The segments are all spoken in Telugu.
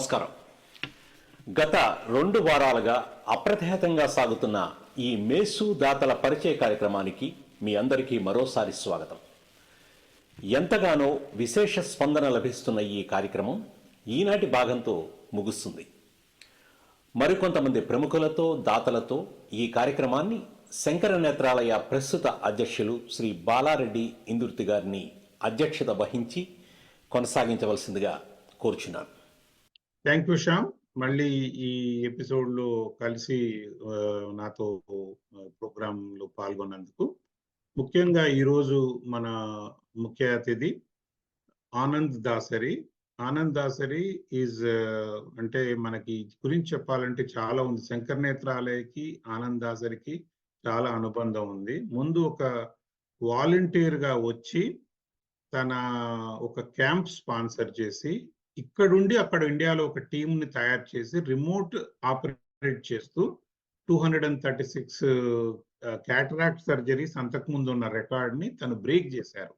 నమస్కారం. గత 2 వారాలుగా అప్రతిహతంగా సాగుతున్న ఈ మేసు దాతల పరిచయ కార్యక్రమానికి మీ అందరికీ మరోసారి స్వాగతం. ఎంతగానో విశేష స్పందన లభిస్తున్న ఈ కార్యక్రమం ఈనాటి భాగంతో ముగుస్తుంది. మరికొంతమంది ప్రముఖులతో దాతలతో ఈ కార్యక్రమాన్ని శంకర నేత్రాలయ ప్రస్తుత అధ్యక్షులు శ్రీ బాలారెడ్డి ఇందుర్తి గారిని అధ్యక్షత వహించి కొనసాగించవలసిందిగా కోరుచున్నాను. Thank you Shyam. మళ్ళీ ఈ ఎపిసోడ్ లో కలిసి నాతో ప్రోగ్రామ్ లో పాల్గొన్నందుకు. ముఖ్యంగా ఈరోజు మన ముఖ్య అతిథి ఆనంద్ దాసరి. ఆనంద్ దాసరి ఈజ్ అంటే మనకి గురించి చెప్పాలంటే చాలా ఉంది. శంకర నేత్రాలయకి ఆనంద్ దాసరికి చాలా అనుబంధం ఉంది. ముందు ఒక వాలంటీర్ గా వచ్చి తన ఒక క్యాంప్ స్పాన్సర్ చేసి ఇక్కడుండి అక్కడ ఇండియాలో ఒక టీంని తయారు చేసి రిమోట్ ఆపరేట్ చేస్తూ 236 క్యాటరాక్ట్ సర్జరీస్ అంతకుముందు ఉన్న రికార్డ్ని తను బ్రేక్ చేశారు.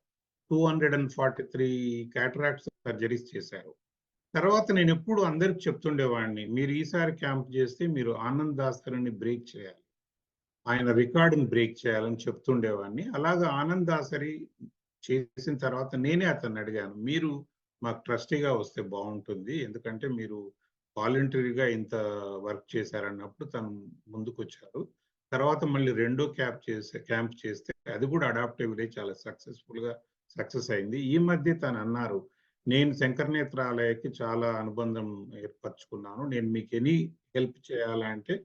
243 క్యాటరాక్ట్ సర్జరీస్ చేశారు. తర్వాత నేను ఎప్పుడు అందరికి చెప్తుండేవాడిని, మీరు ఈసారి క్యాంప్ చేస్తే మీరు ఆనంద్ దాసరిని బ్రేక్ చేయాలి, ఆయన రికార్డుని బ్రేక్ చేయాలని చెప్తుండేవాడిని. అలాగా ఆనంద్ దాసరి చేసిన తర్వాత నేనే అతన్ని అడిగాను, మీరు మాకు ట్రస్టీగా వస్తే బాగుంటుంది, ఎందుకంటే మీరు వాలంటరీగా ఇంత వర్క్ చేశారన్నప్పుడు తను ముందుకు వచ్చారు. తర్వాత మళ్ళీ రెండో క్యాంప్ చేస్తే అది కూడా అడాప్టివ్ విలేజ్ చాలా సక్సెస్ అయింది. ఈ మధ్య తను అన్నారు, నేను శంకర నేత్రాలయకి చాలా అనుబంధం ఏర్పరచుకున్నాను, నేను మీకు ఎనీ హెల్ప్ చేయాలంటే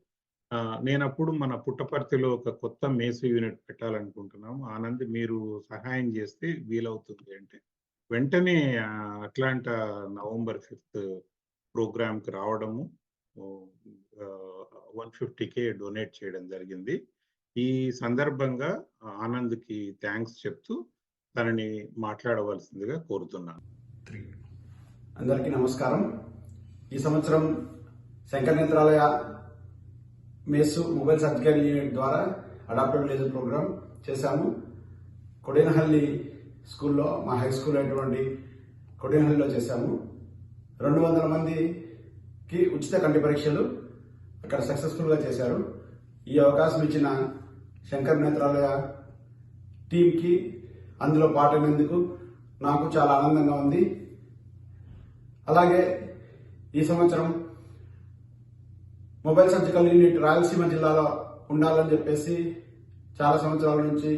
నేను అప్పుడు మన పుట్టపర్తిలో ఒక కొత్త మేసు యూనిట్ పెట్టాలనుకుంటున్నాము, ఆనంద్ మీరు సహాయం చేస్తే వీలవుతుంది అంటే వెంటనే అట్లాంటా November 5th ప్రోగ్రామ్కి రావడము, 150K డొనేట్ చేయడం జరిగింది. ఈ సందర్భంగా ఆనంద్కి థ్యాంక్స్ చెప్తూ తనని మాట్లాడవలసిందిగా కోరుతున్నాను. అందరికీ నమస్కారం. ఈ సంవత్సరం Shankara Netralaya మేసు mobile surgical unit ద్వారా అడాప్టివ్ విలేజ్ ప్రోగ్రామ్ చేశాము. కొడేనహల్లి స్కూల్లో, మా హై స్కూల్ అయినటువంటి కొడేనహల్లిలో చేశాము. 200 మందికి ఉచిత కంటి పరీక్షలు అక్కడ సక్సెస్ఫుల్గా చేశారు. ఈ అవకాశం ఇచ్చిన శంకర నేత్రాలయ టీంకి, అందులో పాల్గొనేందుకు నాకు చాలా ఆనందంగా ఉంది. అలాగే ఈ సంవత్సరం మొబైల్ సర్జికల్ యూనిట్ రాయలసీమ జిల్లాలో ఉండాలని చెప్పేసి చాలా సంవత్సరాల నుంచి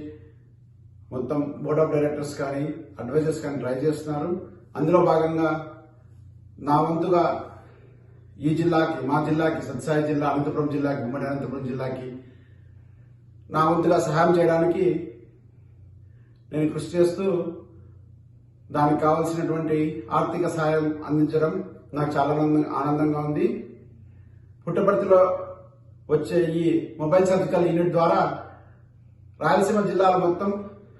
మొత్తం బోర్డ్ ఆఫ్ డైరెక్టర్స్ కానీ అడ్వైజర్స్ కానీ ట్రై చేస్తున్నారు. అందులో భాగంగా నా వంతుగా ఈ జిల్లాకి, మా జిల్లాకి, సత్యసాయి జిల్లా, అనంతపురం జిల్లాకి, ఉమ్మడి అనంతపురం జిల్లాకి నా వంతుగా సహాయం చేయడానికి నేను కృషి చేస్తూ దానికి కావాల్సినటువంటి ఆర్థిక సహాయం అందించడం నాకు చాలా ఆనందంగా ఉంది. పుట్టపర్తిలో వచ్చే ఈ మొబైల్ సర్జికల్ యూనిట్ ద్వారా రాయలసీమ జిల్లాలో మొత్తం,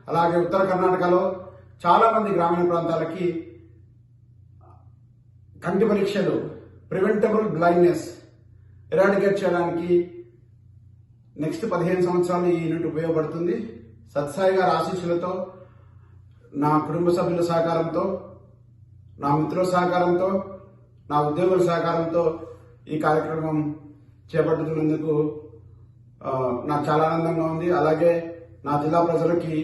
అలాగే ఉత్తర కర్ణాటకలో చాలా మంది గ్రామీణ ప్రాంతాలకి కంటి పరీక్షలు, ప్రివెంటబుల్ బ్లైండ్నెస్ ఎరాడికేట్ చేయడానికి నెక్స్ట్ 15 సంవత్సరాలు ఈ యూనిట్ ఉపయోగపడుతుంది. సత్సాయి గారి ఆశీస్సులతో, నా కుటుంబ సభ్యుల సహకారంతో, నా మిత్రుల సహకారంతో, నా ఉద్యోగుల సహకారంతో ఈ కార్యక్రమం చేపట్టుతున్నందుకు నాకు చాలా ఆనందంగా ఉంది. అలాగే నా జిల్లా ప్రజలకి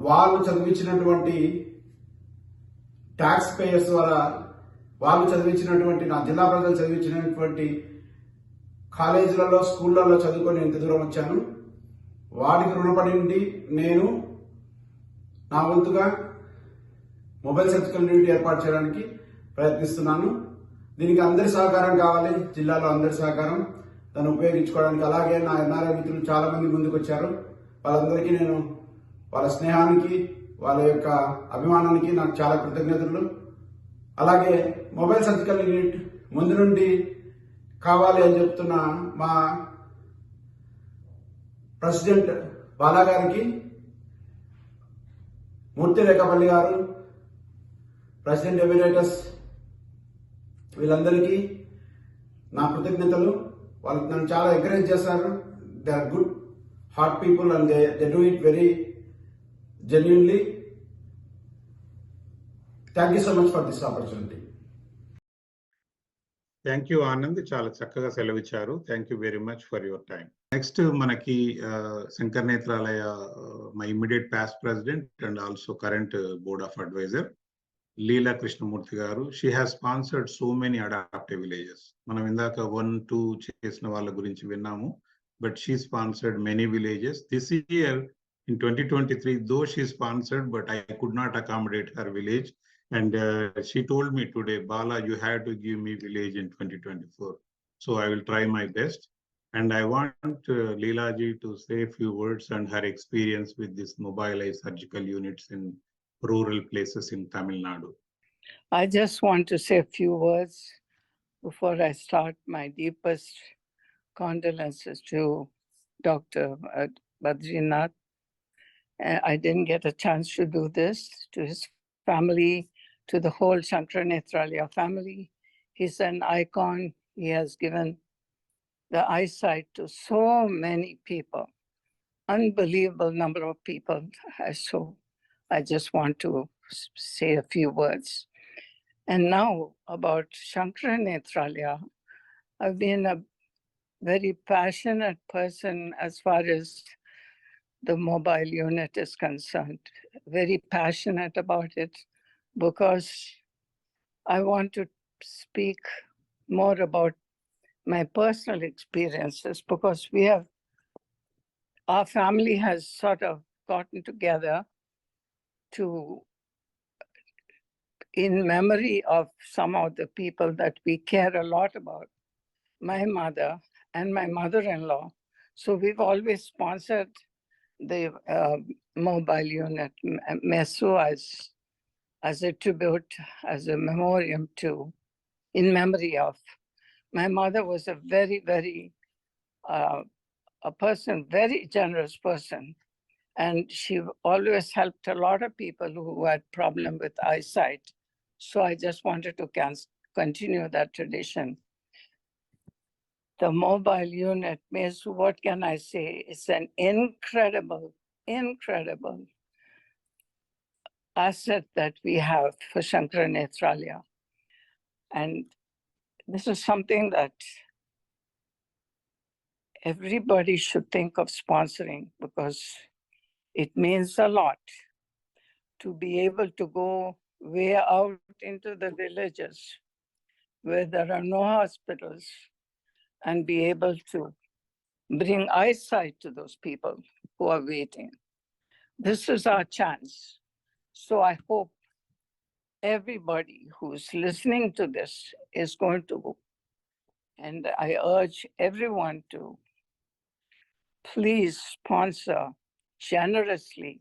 వాళ్ళు చదివించినటువంటి ట్యాక్స్ పేయర్స్ ద్వారా, వాళ్ళు చదివించినటువంటి, నా జిల్లా ప్రజలు చదివించినటువంటి కాలేజీలలో, స్కూళ్లలో చదువుకొని ఎంత దూరం వచ్చాను, వాటికి రుణపడి ఉండి నేను నా వంతుగా మొబైల్ సర్జికల్ యూనిట్ ఏర్పాటు చేయడానికి ప్రయత్నిస్తున్నాను. దీనికి అందరి సహకారం కావాలి, జిల్లాలో అందరి సహకారం దాన్ని ఉపయోగించుకోవడానికి. అలాగే నా ఎన్ఆర్ఐ మిత్రులు చాలా మంది ముందుకు వచ్చారు. వాళ్ళందరికీ నేను వాళ్ళ స్నేహానికి, వాళ్ళ యొక్క అభిమానానికి నాకు చాలా కృతజ్ఞతలు. అలాగే మొబైల్ సర్జికల్ యూనిట్ ముందు నుండి కావాలి అని చెప్తున్న మా ప్రెసిడెంట్ బాలా గారికి, మూర్తి రేఖపల్లి గారు, ప్రెసిడెంట్ ఎమిరేటస్, వీళ్ళందరికీ నా కృతజ్ఞతలు. వాళ్ళు నన్ను చాలా ఎంకరేజ్ చేస్తారు. They are good heart people and they do it very genuinely. Thank you so much for this opportunity. Thank you Anand, చాలా చక్కగా సెలవిచ్చారు. Thank you very much for your time. Next మనకి Shankar Netralaya my immediate past president and also current board of advisor Leela Krishnamurthy garu. She has sponsored so many adaptive villages. మనం ఇందాక 1-2 చేసిన వాళ్ళ గురించి విన్నాము, but she sponsored many villages. This year in 2023, though she sponsored, but I could not accommodate her village. And she told me today, Bala, you have to give me village in 2024. So I will try my best. And I want Leela ji to say a few words on her experience with this mobilized surgical units in rural places in Tamil Nadu. I just want to say a few words before I start. My deepest condolences to Dr. Badrinath. I didn't get a chance to do this. To his family, to the whole Shankara Nethralaya family. He's an icon. He has given the eyesight to so many people, unbelievable number of people. So I just want to say a few words. And now about Shankara Nethralaya, I've been a very passionate person as far as the mobile unit is concerned, very passionate about it, because I want to speak more about my personal experiences, because our family has sort of gotten together to, in memory of some of the people that we care a lot about, my mother and my mother-in-law. So we've always sponsored the mobile unit, MESU, as a tribute, as a memoriam to, in memory of. My mother was a very, very, very generous person. And she always helped a lot of people who had problem with eyesight. So I just wanted to continue that tradition. The mobile unit, MESU, what can I say? It's an incredible asset that we have for Shankara Nethralaya. And this is something that everybody should think of sponsoring, because it means a lot to be able to go way out into the villages where there are no hospitals and be able to bring eyesight to those people who are waiting. This is our chance. So I hope everybody who's listening to this is going to, and I urge everyone to please sponsor generously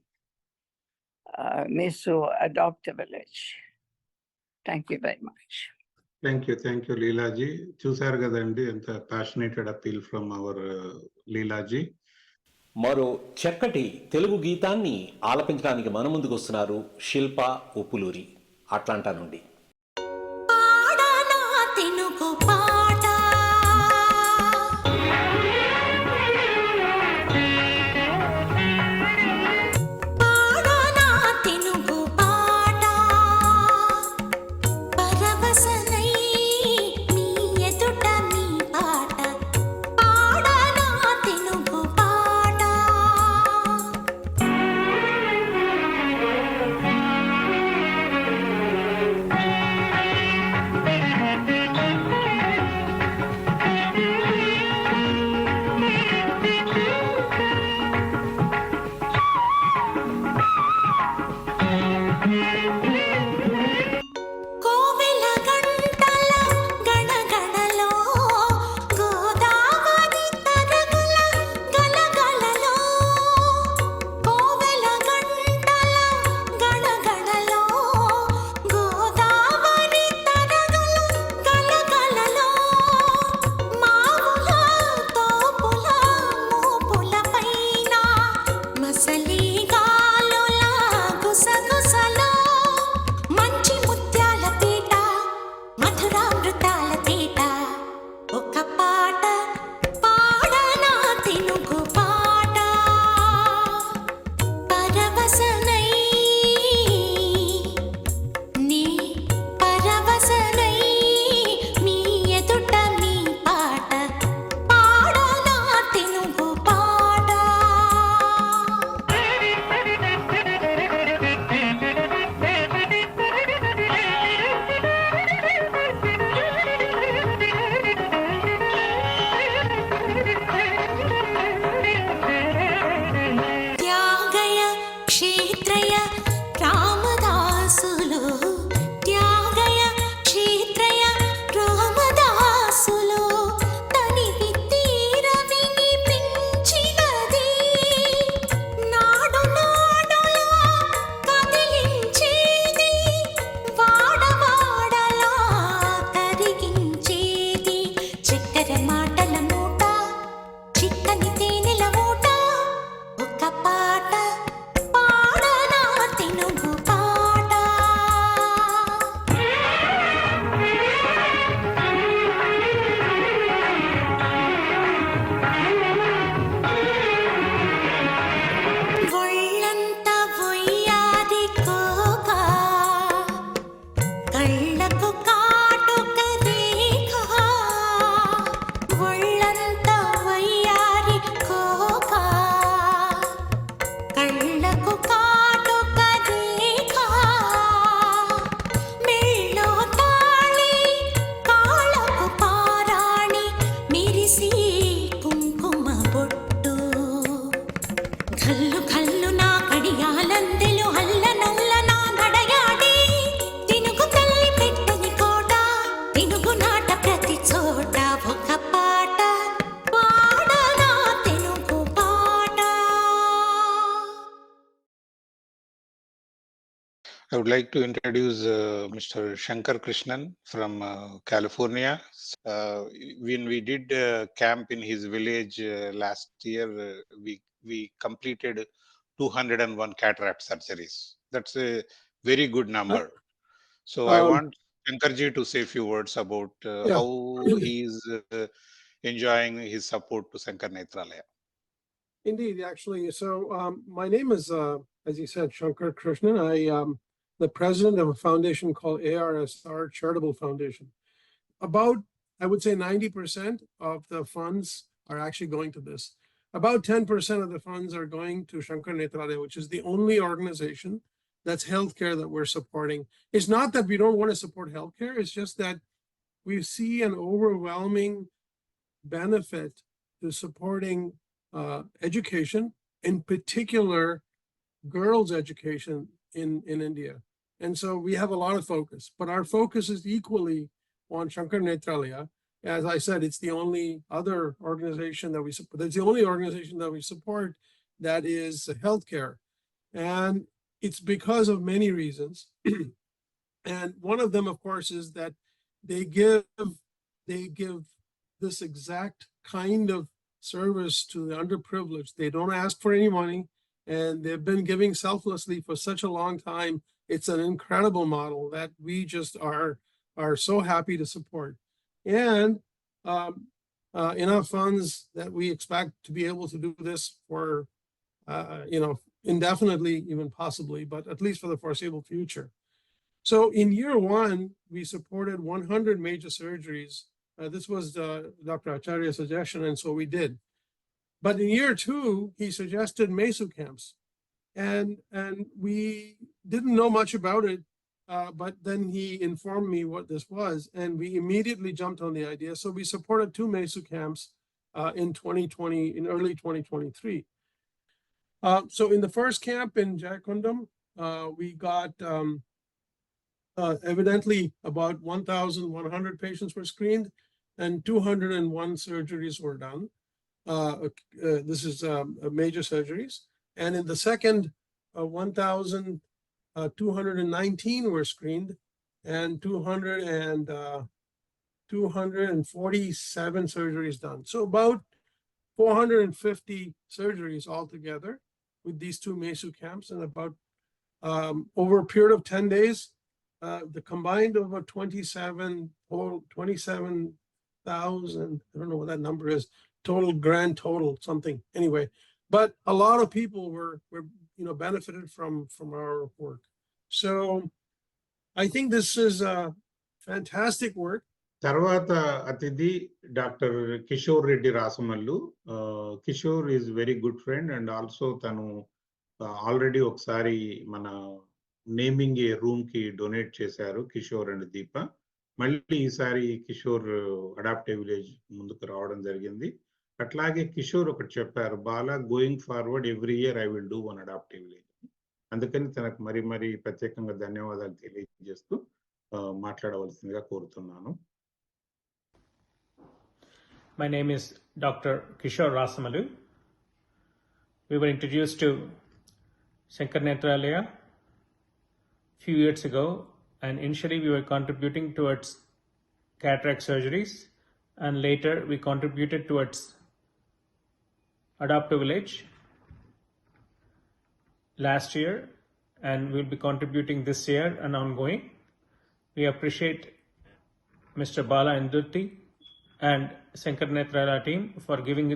MESU Adopt a Village. Thank you very much. Thank you Leelaji. చూసారు కదండి ఎంత passionated appeal from our Leelaji. మరో చక్కటి తెలుగు గీతాన్ని ఆలపించడానికి మన ముందుకు వస్తున్నారు శిల్ప ఉప్పులూరి, అట్లాంటా నుండి. I would like to introduce Mr. Shankar Krishnan from California. When we did camp in his village last year, we completed 201 cataract surgeries. That's a very good number. So I want Shankarji to say a few words about how he is enjoying his support to Sankar Netralaya. Indeed, actually. So my name is, as you said, Shankar Krishnan. I am the president of a foundation called ARSR Charitable Foundation. About, I would say 90% of the funds are actually going to this. About 10% of the funds are going to Sankar Netralaya, which is the only organization that's healthcare that we're supporting. It's not that we don't want to support healthcare. It's just that we see an overwhelming benefit to supporting education, in particular, girls' education in India. And so we have a lot of focus, but our focus is equally on Sankar Netralaya. As I said, it's the only other organization that we support. It's the only organization that we support that is healthcare. And it's because of many reasons. And one of them, of course, is that they give this exact kind of service to the underprivileged. They don't ask for any money, and they've been giving selflessly for such a long time. It's an incredible model that we just are so happy to support. And enough funds that we expect to be able to do this for, indefinitely, even possibly, but at least for the foreseeable future. So in year one, we supported 100 major surgeries. This was Dr. Acharya's suggestion, and so we did. But in year two, he suggested MESU camps. And we didn't know much about it, but then he informed me what this was, and we immediately jumped on the idea. So we supported 2 MESU camps in early 2023. So in the first camp in Jayakundam, we got evidently about 1,100 patients were screened and 201 surgeries were done. This is major surgeries. And in the second, 1,219 were screened and 247 surgeries done. So about 450 surgeries altogether with these 2 MESU camps, and about over a period of 10 days, the combined over 27,000, I don't know what that number is, grand total, something. Anyway, but a lot of people were benefited from our work. So I think this is a fantastic work. తర్వాత అతిథి doctor Kishore Reddy Rasamallu. Kishore is very good friend and also తను ఆల్రెడీ ఒకసారి మన నేమింగ్ ఏ రూమ్ కి డొనేట్ చేశారు, కిషోర్ అండ్ దీప. మళ్ళీ ఈసారి కిషోర్ అడాప్టివ్ విలేజ్ ముందుకు రావడం జరిగింది. అట్లాగే కిషోర్ ఒకటి చెప్పారు, Bala going forward every year I will do one adaptive village. అందుకని తనకు మరి ప్రత్యేకంగా ధన్యవాదాలు తెలియజేస్తూ మాట్లాడవలసిందిగా కోరుతున్నాను. My name is Dr. Kishore Rasamalu. We were introduced to Sankar Netralaya a few years ago, and initially we were contributing towards cataract surgeries, and later we contributed towards Adaptive Village last year, and we'll be contributing this year and ongoing. We appreciate Mr. Bala Indurti and Sankar Netralaya team for giving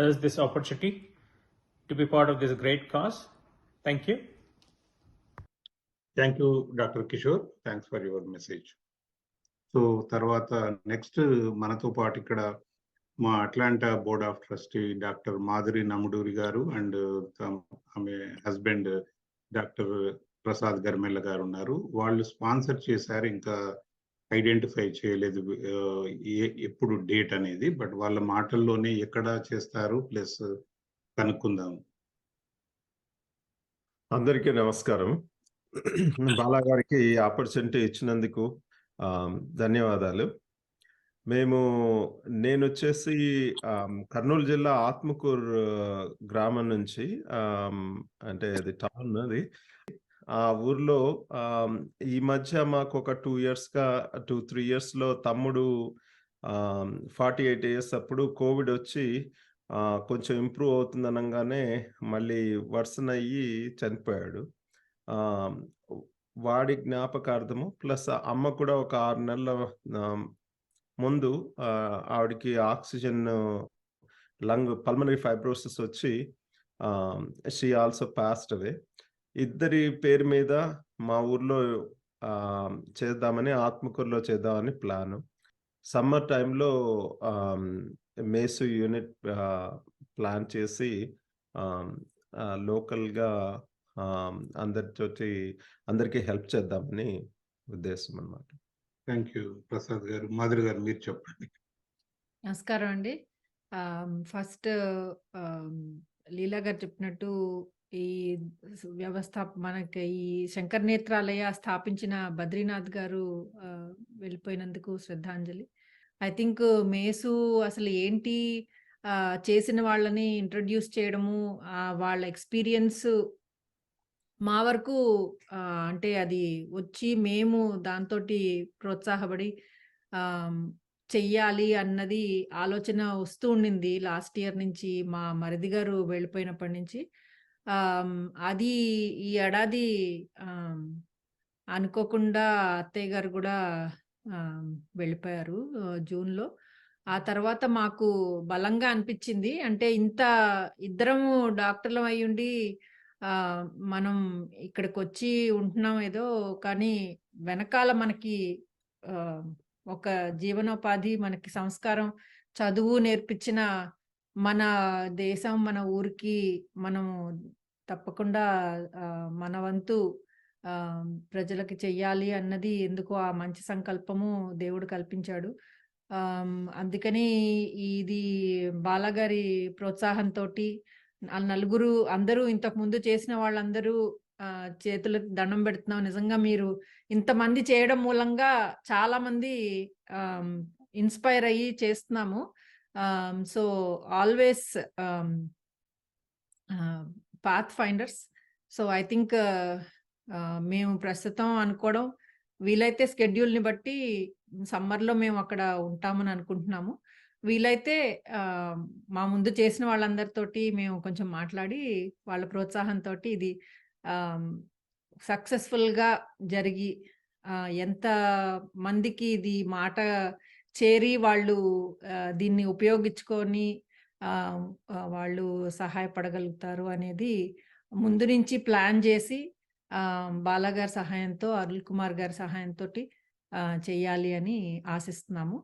us this opportunity to be part of this great cause. Thank you. Thank you doctor Kishore, thanks for your message. So తర్వాత నెక్స్ట్ మనతో పాటు ఇక్కడ మా Atlanta board of trustee doctor Madhuri Namuduri garu and ఆమె హస్బెండ్ డాక్టర్ ప్రసాద్ గర్మెల్ల గారు ఉన్నారు. వాళ్ళు స్పాన్సర్ చేశారు, ఇంకా ఐడెంటిఫై చేయలేదు ఎప్పుడు డేట్ అనేది, బట్ వాళ్ళ మాటల్లోనే ఎక్కడ చేస్తారు ప్లస్ కనుక్కుందాం. అందరికీ నమస్కారం. బాలా గారికి ఆపర్చునిటీ ఇచ్చినందుకు ధన్యవాదాలు. నేను వచ్చేసి కర్నూలు జిల్లా ఆత్మకూరు గ్రామం నుంచి, అంటే అది టౌన్, అది ఆ ఊర్లో ఈ మధ్య మాకు ఒక 2-3 ఇయర్స్‌లో తమ్ముడు 48 ఇయర్స్ అప్పుడు కోవిడ్ వచ్చి కొంచెం ఇంప్రూవ్ అవుతుందనంగానే మళ్ళీ వర్సన్ అయ్యి చనిపోయాడు. ఆహ్, వాడి జ్ఞాపకార్థము ప్లస్ అమ్మ కూడా ఒక 6 నెలల ముందు ఆవిడకి ఆక్సిజన్ పల్మనరీ ఫైబ్రోసిస్ వచ్చి షీ ఆల్సో పాస్డ్ అవే. ఇద్దరి పేరు మీద మా ఊర్లో చేద్దామని, ఆత్మకూరులో చేద్దామని ప్లాను. సమ్మర్ టైంలో మేసు యూనిట్ ప్లాన్ చేసి లోకల్‌గా అందరికీ హెల్ప్ చేద్దామని ఉద్దేశం అన్నమాట. థ్యాంక్ యూ ప్రసాద్ గారు. మాధురి గారు మీరు చెప్పండి. నమస్కారం అండి. ఫస్ట్ లీలా గారు చెప్పినట్టు ఈ మనకి ఈ శంకర్ నేత్రాలయ స్థాపించిన బద్రీనాథ్ గారు వెళ్ళిపోయినందుకు శ్రద్ధాంజలి. ఐ థింక్ మేసు అసలు ఏంటి, చేసిన వాళ్ళని ఇంట్రడ్యూస్ చేయడము, వాళ్ళ ఎక్స్పీరియన్స్ మా వరకు అంటే అది వచ్చి మేము దాంతోటి ప్రోత్సాహపడి చెయ్యాలి అన్నది ఆలోచన వస్తూ ఉండింది లాస్ట్ ఇయర్ నుంచి, మా మరిది గారు వెళ్ళిపోయినప్పటి నుంచి. అది ఈ ఏడాది అనుకోకుండా అత్తయ్య గారు కూడా వెళ్ళిపోయారు జూన్‌లో. ఆ తర్వాత మాకు బలంగా అనిపించింది. అంటే ఇంత ఇద్దరము డాక్టర్లం అయ్యుండి మనం ఇక్కడికొచ్చి ఉంటున్నాం ఏదో, కానీ వెనకాల మనకి ఒక జీవనోపాధి, మనకి సంస్కారం, చదువు నేర్పించిన మన దేశం, మన ఊరికి మనము తప్పకుండా మన వంతు ప్రజలకి చెయ్యాలి అన్నది ఎందుకో ఆ మంచి సంకల్పము దేవుడు కల్పించాడు. అందుకని ఇది బాలాగారి ప్రోత్సాహంతోటి నలుగురు అందరూ ఇంతకుముందు చేసిన వాళ్ళందరూ చేతులకు దండం పెడుతున్నాం. నిజంగా మీరు ఇంతమంది చేయడం మూలంగా చాలా మంది ఇన్స్పైర్ అయ్యి చేస్తున్నాము. So always path finders. So I think మేము ప్రస్తుతం అనుకోవడం వీలైతే స్కెడ్యూల్ని బట్టి సమ్మర్లో మేము అక్కడ ఉంటామని అనుకుంటున్నాము. వీలైతే మా ముందు చేసిన వాళ్ళందరితోటి మేము కొంచెం మాట్లాడి వాళ్ళ ప్రోత్సాహంతో ఇది సక్సెస్ఫుల్గా జరిగి ఎంత మందికి ఇది మాట చేరి వాళ్ళు దీన్ని ఉపయోగించుకొని వాళ్ళు సహాయపడగలుగుతారు అనేది ముందు నుంచి ప్లాన్ చేసి బాలాగారి సహాయంతో, అరుల్ కుమార్ గారి సహాయంతో చెయ్యాలి అని ఆశిస్తున్నాము.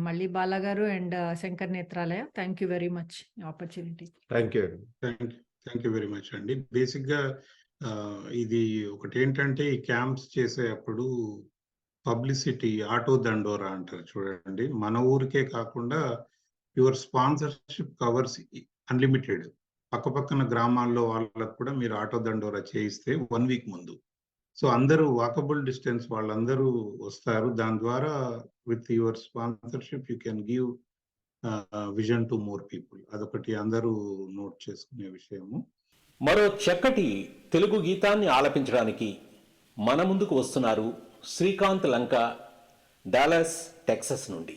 మళ్ళీ Balagaru and Shankar Netralaya, thank you very much opportunity. Thank you. Thank you very much అండి. బేసిక్గా ఇది ఒకటి ఏంటంటే, ఈ క్యాంప్స్ చేసేటప్పుడు పబ్లిసిటీ ఆటో దండోరా అంటారు చూడండి. మన ఊరికే కాకుండా యువర్ స్పాన్సర్షిప్ కవర్స్ అన్లిమిటెడ్. పక్కపక్కన గ్రామాల్లో వాళ్ళకు కూడా మీరు ఆటో దండోరా చేయిస్తే 1 వీక్ ముందు, సో అందరూ వాకబుల్ డిస్టెన్స్ వాళ్ళందరూ వస్తారు. దాని ద్వారా with your sponsorship you can give vision to more people. అదొకటి అందరూ నోట్ చేసుకునే విషయము. మరో చక్కటి తెలుగు గీతాన్ని ఆలపించడానికి మన ముందుకు వస్తున్నారు శ్రీకాంత్ లంక, డాలస్ టెక్సస్ నుండి.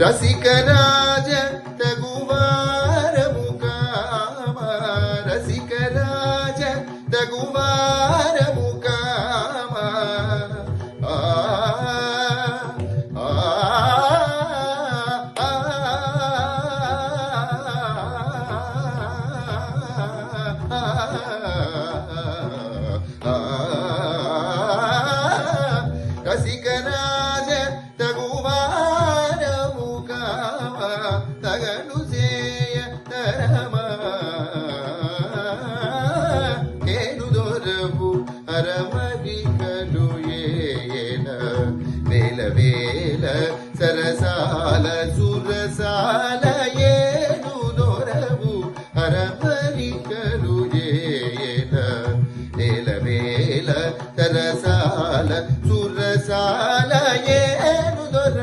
రసికరాజ తగువారము కామ, రసికరాజ తగువారము కామ. రసికరాజ తగువారము కామ, అరమరికలు ఏల వేల వేల సరసాల సురసాల ఏను దొరవు అరమరికలు ఏల వేల వేల సరసాల సురసాల ఏను దొర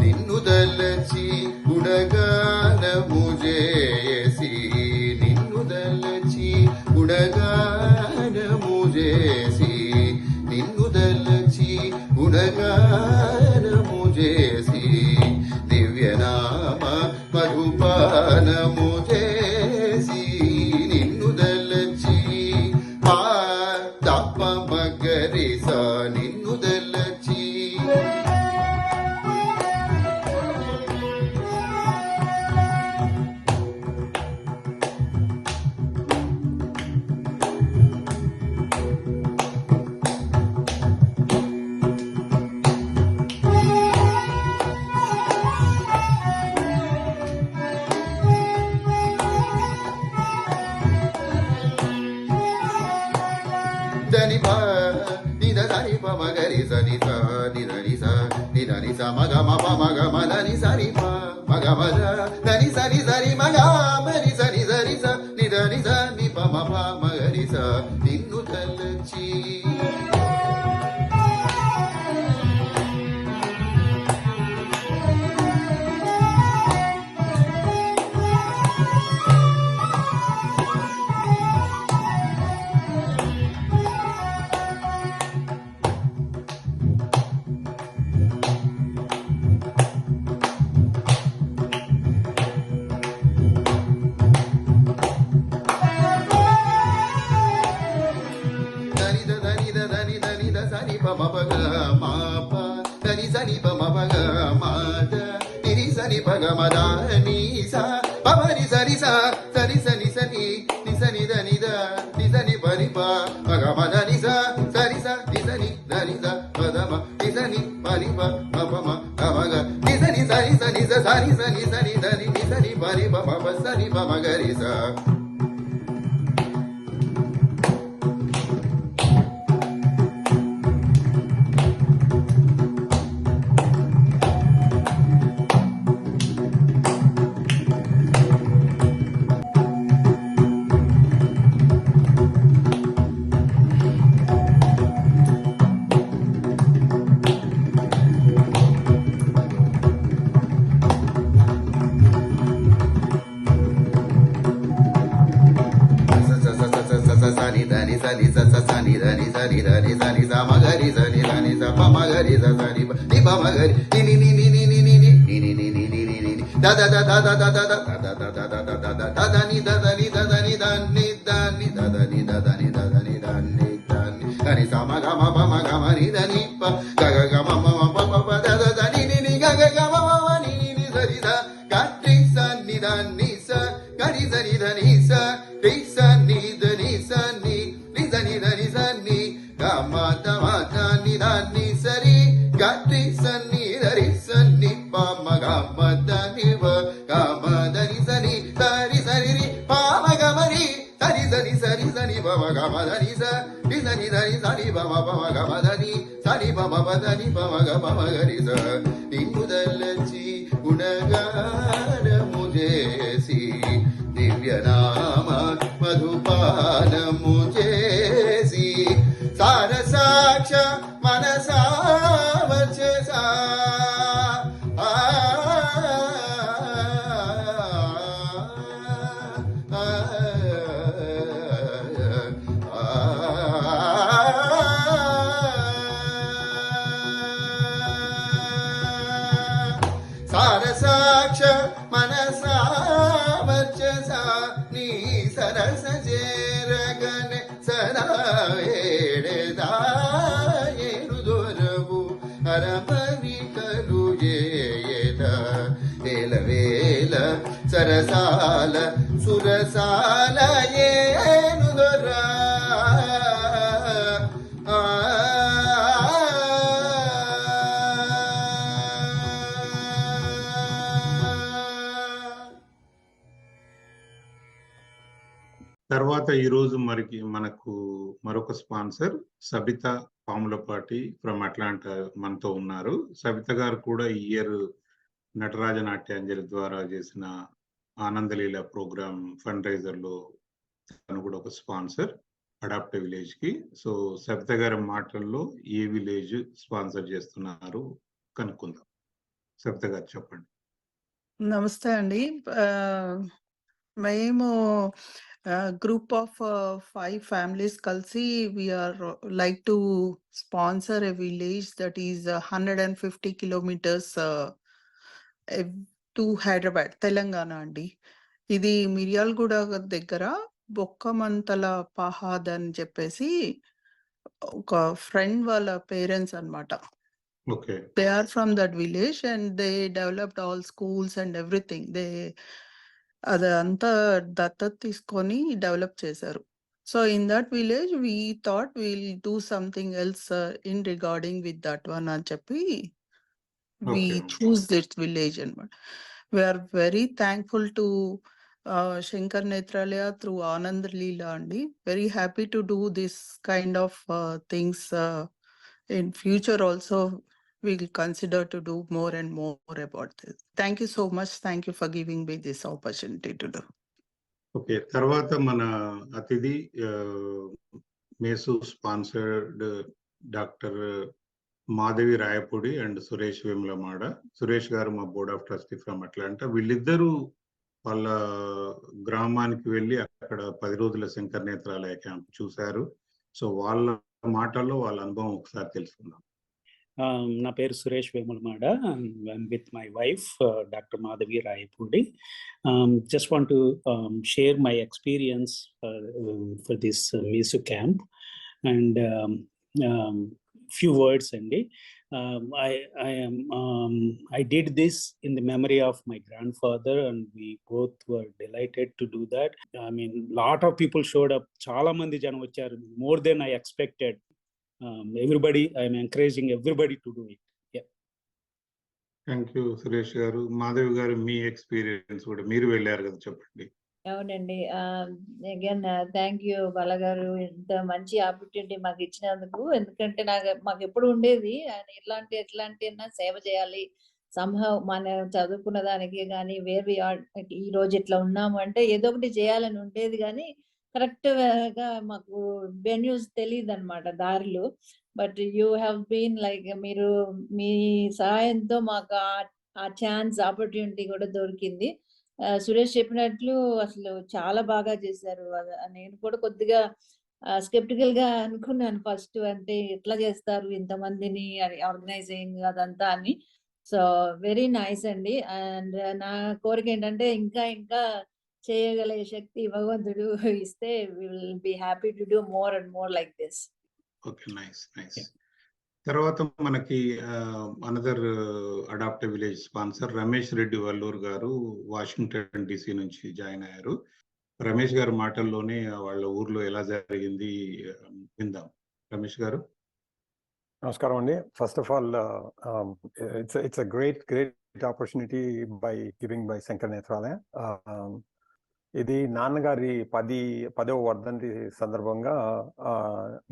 నిన్ను దలచి గుణగానము చేసి నిన్ను దలచి గుణగానము చేసి నిన్ను దలచి గుణగానము చేసి దివ్యనామ మధుపానము చేసి నిన్ను దలచి పా తప్ప మగరిస నిన్ను దలచి దని ప నిద దని ప మగరి సని స నిదని స నిదని స మగ మ ప మగ మ దని సని ప మగ మ దని సని సని మగ మరి సని సని స నిదని స ని ప మ ప మగరి స నిన్ను తలచి సని ప మ ప గ మ ప దని సని ప మ ప గ మ ద ని సని ప గ మ ద ని స ప మ ని సని స సని సని సని ని సని ద ని ద ని సని ప ని ప మ గ మ ద ని స సని స ని సని ద ని ద ప ద మ ని సని ప ని ప మ ప మ గ మ గ ని సని సని సని స సని సని సని ద ని ని సని ప ని ప మ ప సని ప మ గ రి స సని దని సని స స సని దని సని దని సని స మగరి సని దని స ప మగరి స సని ప ని ప మగరి ని ని ని ని ని ని ని ని ని ని ని ని ని ని ని the the the the the the the the the the the the the the the the ని ద ద ని ద ద ని ద ని ద ని ద ద ని ద ద ని ద ద ని ద ని ద ని దని స మ గ మ ప మ గ మ ని ద ని ప గ గ గ మ మ మ ప ప ప ద ద ద ని ని ని గ గ గ మ మ మ ని ని ని స ని ద గ టి స ని ద ని స గ ని స ని ద ని స టి స ని ద ని స ని ని ద ని ద ని స ని గ మ ద మ ద ని ద ని స రి గ టి స ని ద రి స ని ప మ గ మ ద ని వ గ మ ద ని స ని ద రి స రి రి ప మ గ మ రి స ని స ని స ని స ని ప మ గ మ ద ని స ని స ని ద ని స ని ప మ ప మ గ మ ద ని స ని ప మ ప ద ని ప మ గ ప మ గ రి స నిన్ను దలచి గుణగానము చేసి దివ్యనామ మధుపానము చేసి సారసాక్ష మనసా వచ్చేసా సారసాక్ష మనసా వచ్చసా నీ సరస చేరగనే సదా వేడదాయేరు దొరవు అరమరికలు ఏయద వేల వేల సరసాల సురసాల ఏను దొరా తర్వాత ఈరోజు మనకు మరొక sponsor Sabitha Pamulapati from Atlanta మనతో ఉన్నారు. సబిత గారు కూడా ఈ ఇయర్ నటరాజ నాట్యాంజలి ద్వారా చేసిన ఆనందలీల ప్రోగ్రామ్ ఫండ్ రైజర్ లో తను కూడా ఒక స్పాన్సర్ అడాప్ట్ విలేజ్ కి. సో సబిత గారి మాటల్లో ఏ విలేజ్ స్పాన్సర్ చేస్తున్నారు కనుక్కుందాం. సబిత గారు చెప్పండి. నమస్తే అండి. మేము గ్రూప్ ఆఫ్ 5 ఫ్యామిలీస్ కలిసి we are like to sponsor a village that is 150 kilometres to Hyderabad, Telangana అండి. ఇది మిర్యాలగూడ దగ్గర బొక్కమంతల పహాద్ అని చెప్పేసి ఒక ఫ్రెండ్ వాళ్ళ పేరెంట్స్ అన్నమాట. Okay. They are from that village and they developed all schools and everything. అదంతా దత్తత తీసుకొని డెవలప్ చేశారు. So in that village we thought will do something else in regarding with that one అని చెప్పి we Okay. choose this village and we are very thankful to Shankar Netralaya through Anand Leela andi. Very happy to do this kind of things in future also. We will consider to do more and more about this. Thank you so much. Thank you for giving me this opportunity to do. Okay. తర్వాత మన అతిథి MESU sponsored doctor Madhavi Rayapudi and Suresh Vemulamada. Suresh garu మా board of trustee from Atlanta. వీళ్ళిద్దరూ వాళ్ళ గ్రామానికి వెళ్ళి అక్కడ 10 రోజుల శంకర్ నేత్రాలయ క్యాంప్ చూశారు. సో వాళ్ళ మాటల్లో వాళ్ళ అనుభవం ఒకసారి తెలుసుకుందాం. నా పేరు Suresh Vemulamada. With my wife doctor Madhavi Rayapudi. Just want to share my experience for this MESU camp and few words అండి. I did this in the memory of my grandfather and we both were delighted to do that. I mean, lot of people showed up. చాలా మంది జనం వచ్చారు, more than I expected. Everybody, I am encouraging everybody to do it. Yeah. Thank you Suresh గారు. మాధవి గారు మీ ఎక్స్పీరియన్స్ కూడా, మీరు వెళ్ళారు కదా, చెప్పండి. అవునండి. అగైన్ థ్యాంక్ యూ బాల గారు, ఇంత మంచి ఆపర్చునిటీ మాకు ఇచ్చినందుకు. ఎందుకంటే మాకు ఎప్పుడు ఉండేది ఎట్లాంటి సేవ చేయాలి సంహవ్, మన చదువుకున్న దానికి కానీ వేరే ఈ రోజు ఇట్లా ఉన్నాము అంటే ఏదో ఒకటి చేయాలని ఉండేది, కానీ కరెక్ట్ గా మాకు వెన్యూస్ తెలియదు అనమాట, దారులు. But you have been like, మీరు మీ సహాయంతో మాకు ఆ ఛాన్స్ ఆపర్చునిటీ కూడా దొరికింది. సురేష్ చెప్పినట్లు అసలు చాలా బాగా చేశారు. నేను కూడా కొద్దిగా స్కెప్టికల్ గా అనుకున్నాను ఫస్ట్, అంటే ఎట్లా చేస్తారు ఇంతమందిని ఆర్గనైజింగ్ అదంతా అని. సో వెరీ నైస్ అండి. అండ్ నా కోరిక ఏంటంటే ఇంకా ఇంకా చేయగల శక్తి భగవంతుడు ఇస్తే we will be happy to do more and more like this. Okay, nice nice. తర్వాత మనకి another adaptive village sponsor Ramesh Reddy Valluru గారు వాషింగ్టన్ DC నుంచి జాయిన్ అయ్యారు. రమేష్ గారి మాటల్లోనే వాళ్ళ ఊర్లో ఎలా జరిగింది విందాం. రమేష్ గారు. నమస్కారం అండి. First of all it's a great opportunity by giving by Shankar Nethralaya. ఇది నాన్నగారి 10వ వర్ధంతి సందర్భంగా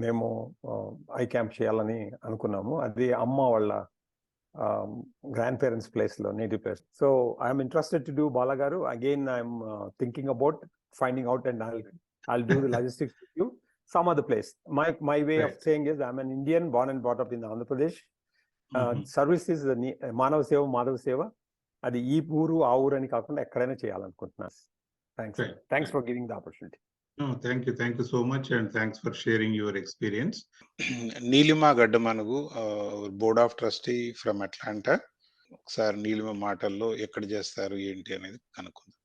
మేము ఐ క్యాంప్ చేయాలని అనుకున్నాము. అది అమ్మ వాళ్ళ గ్రాండ్ పేరెంట్స్ ప్లేస్ లో, నేటివ్ place. So I'm interested to do Bala garu. Again I'm thinking about finding out and I'll do the logistics with you some other place. My way of saying is I'm an Indian born and brought up in Andhra Pradesh. Service is మానవ సేవ మాధవ సేవ. అది ఈ ఊరు ఆ ఊరు అని కాకుండా ఎక్కడైనా చేయాలనుకుంటున్నాను. Thanks for giving the opportunity. No, thank you so much, and thanks for sharing your experience. Neelima Gaddamanugu, board of trustee from Atlanta. ఒకసారి నీలిమ మాటల్లో ఎక్కడ చేస్తారు ఏంటి అనేది కనుక్కుందాం.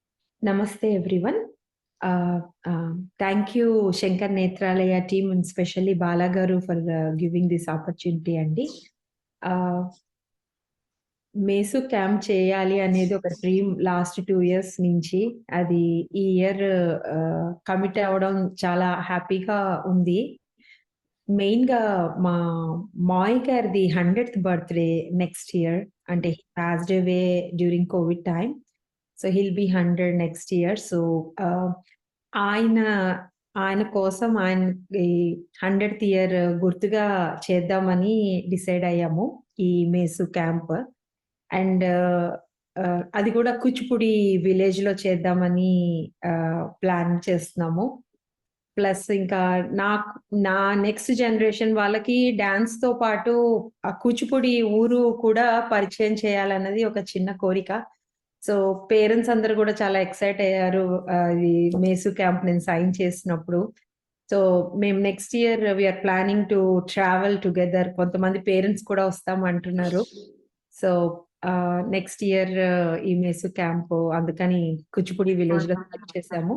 నమస్తే everyone. Thank you Shankar Nethralaya team and specially Bala garu for giving this opportunity అండి. మేసు క్యాంప్ చేయాలి అనేది ఒక డ్రీమ్ లాస్ట్ 2 years నుంచి. అది ఈ ఇయర్ కమిట్ అవ్వడం చాలా హ్యాపీగా ఉంది. మెయిన్ గా మా మాయ్ గారిది 100th బర్త్డే నెక్స్ట్ ఇయర్. అంటే he passed away during Covid time. So he'll be 100 next year. So ఆయన ఆయన కోసం ఆయన 100th ఇయర్ గుర్తుగా చేద్దామని డిసైడ్ అయ్యాము ఈ మేసు క్యాంప్. అండ్ అది కూడా కూచిపూడి విలేజ్ లో చేద్దామని ప్లాన్ చేస్తున్నాము. ప్లస్ ఇంకా నా నెక్స్ట్ జనరేషన్ వాళ్ళకి డాన్స్ తో పాటు ఆ కూచిపూడి ఊరు కూడా పరిచయం చేయాలన్నది ఒక చిన్న కోరిక. సో పేరెంట్స్ అందరూ కూడా చాలా ఎక్సైట్ అయ్యారు ఈ మేసు క్యాంప్ నేను సైన్ చేసినప్పుడు. సో మేము next year we are planning to travel together. కొంతమంది పేరెంట్స్ కూడా వస్తాం అంటున్నారు. సో నెక్స్ట్ ఇయర్ ఈ మేసు క్యాంప్ అందుకని కూచిపూడి విలేజ్ లో స్టార్ట్ చేశాము.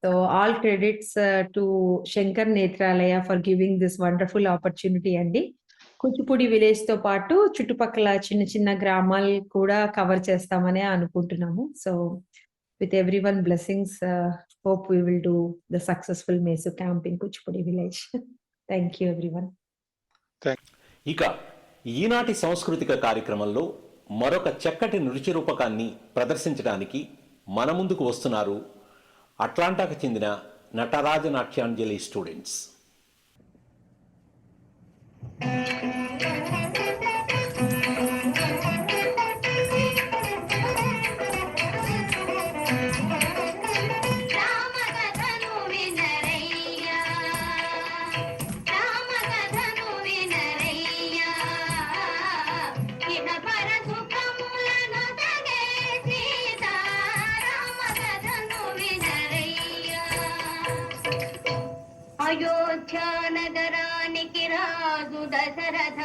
So all credits to Shankar Nethralaya for giving this wonderful opportunity అండి. కూచిపూడి విలేజ్ తో పాటు చుట్టుపక్కల చిన్న చిన్న గ్రామాలు కూడా కవర్ చేస్తామని అనుకుంటున్నాము. So with everyone blessings, hope we will do the successful Mesu camp in Kuchipudi village. Thank you everyone. ఇక ఈనాటి సాంస్కృతిక కార్యక్రమంలో మరొక చక్కటి నృత్య రూపకాన్ని ప్రదర్శించడానికి మన ముందుకు వస్తున్నారు అట్లాంటాకు చెందిన నటరాజ నాట్యాంజలి స్టూడెంట్స్. అయోధ్య నగరానికి రాజు దశరథ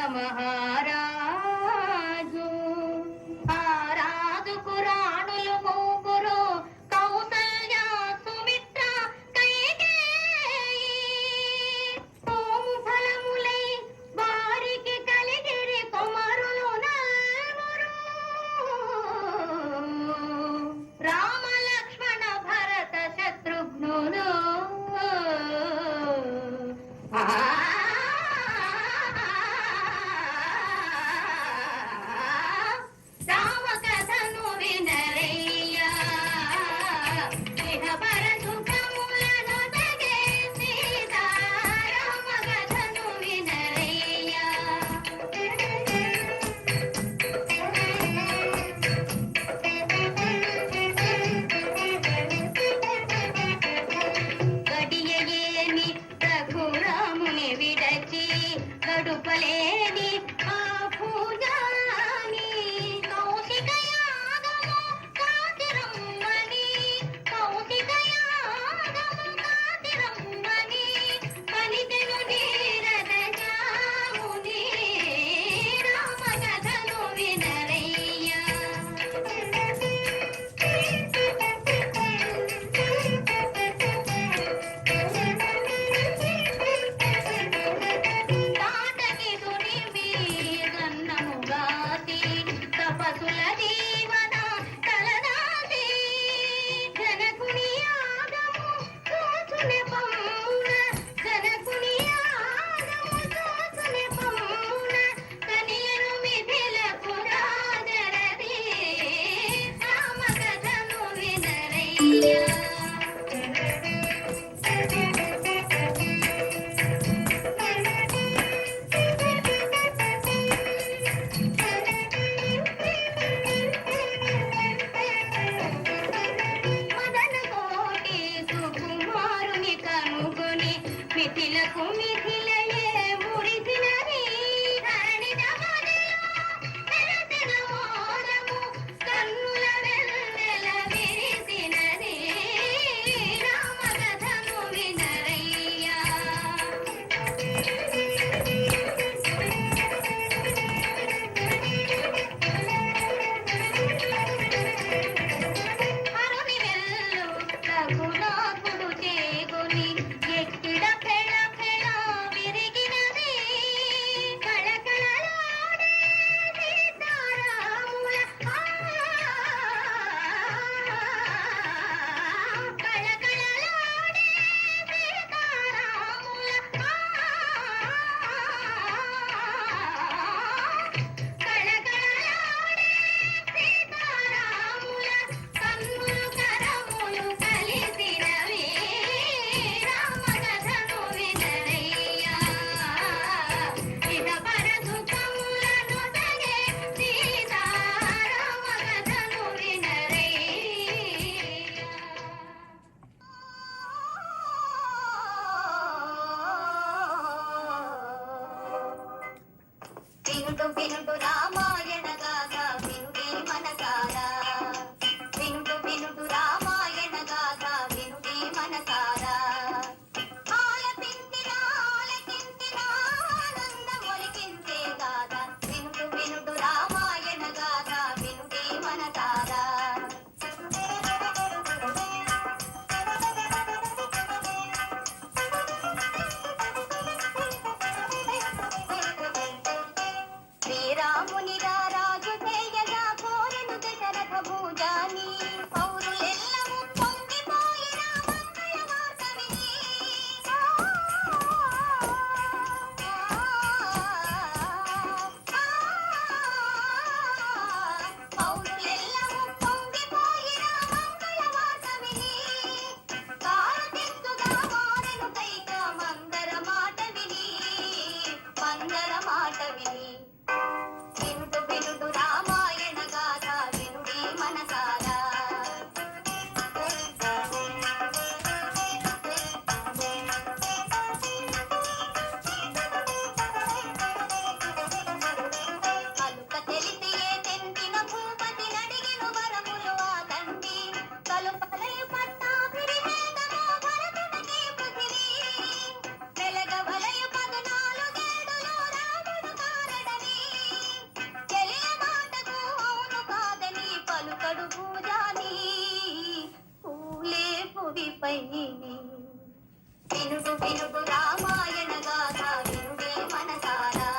పైని వినుడు వినుడు రామాయణ గాథ వినుడే మనసారా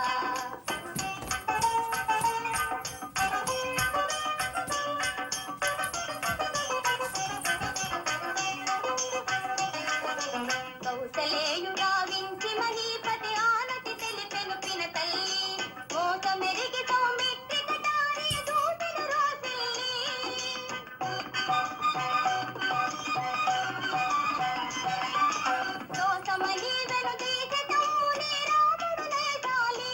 కౌసలేయుడా వించి మహీపతి ఆనతి తెలిపెను పిన తల్లి మోత మెరిగి సౌమిత్రి కటారి దూతను రాసిల్లి దోసమని వెను తీసి తమ్ముని రాముడు లేచాలి